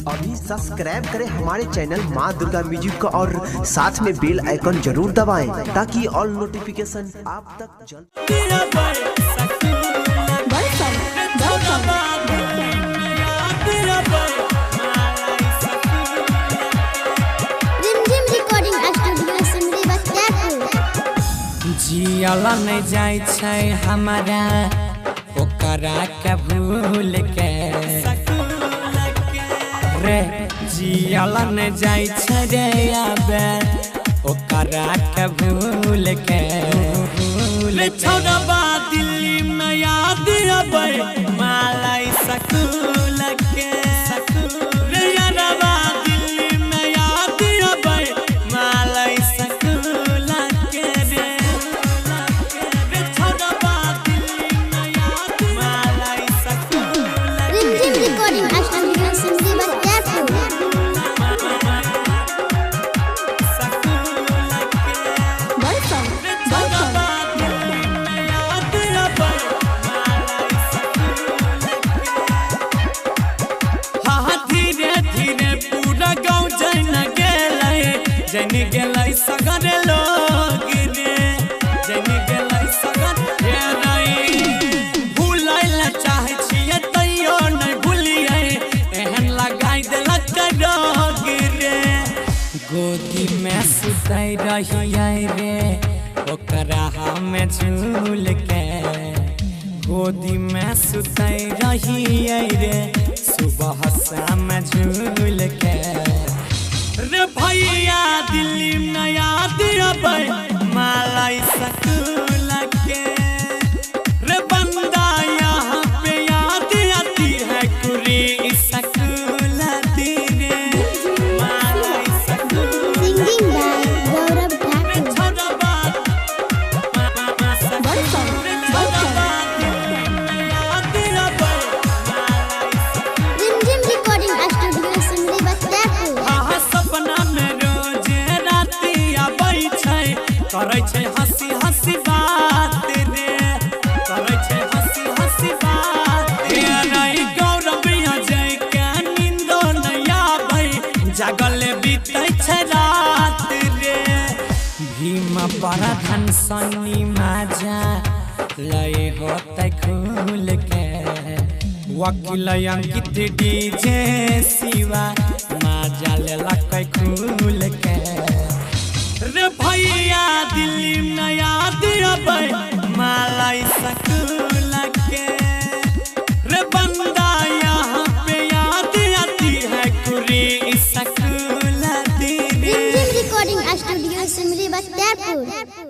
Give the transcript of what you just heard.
अभी सब्सक्राइब करें हमारे चैनल माँ दुर्गा म्यूजिक को और साथ में बेल आइकन जरूर दबाएं ताकि ऑल नोटिफिकेशन आप तक जियाला नहीं जाय छै हमारा ओकरा के भूल के रे जियाला नहीं जाय छै रे आबे ओकरा के भूल के रे छोड़बा दिल्ली में याद आबे मालाई सकूल के रे यारबा दिल्ली में याद आबे मालाई सकूल के रे छोड़बा दिल्ली में याद मालाई सकूल रिमझिम रिकॉर्डिंग अष्टमी सिंधी बत्यापुर जन गेलै सगर लोग रे जन गेलै सगर रे भूलै ला चाहे छियै तैयो नहीं भूलियै एहन लगाई देलक रोग रे गोदी में सुतै रहियै रे ओकरा हमे झूल के गोदी में सुतै रहियै रे सुबह शाम झूल के रे भैया दिल्ली में याद आबे मालाई सकूल के रे बंदा यहाँ पे याद आती है कुरी सकूल रे मालाई सकूल सिंगिंग बाय गौरव ठाकुर छोड़बा रिमझिम रिकॉर्डिंग अष्टमी सिंधी बत्यापुर सपना में रोज राति आबै छै करै छै हंसी हंसी बात रे करै छै हंसी हंसी बात रे नहीं गौरव जय के नींदो नहीं आबै जागल बीतै छै रात रे भीम बड़ा धन सन्नी माजा लय होतै खुल के वकील अंकित डीजे शिवा माजा लेलक खुल के रे भैया दिल्ली में याद आबे मालाई सकूल के रे बंदा यहाँ पे याद आती है कुरी सकूल रे रिमझिम रिकॉर्डिंग स्टूडियो सिमरी बत्यापुर।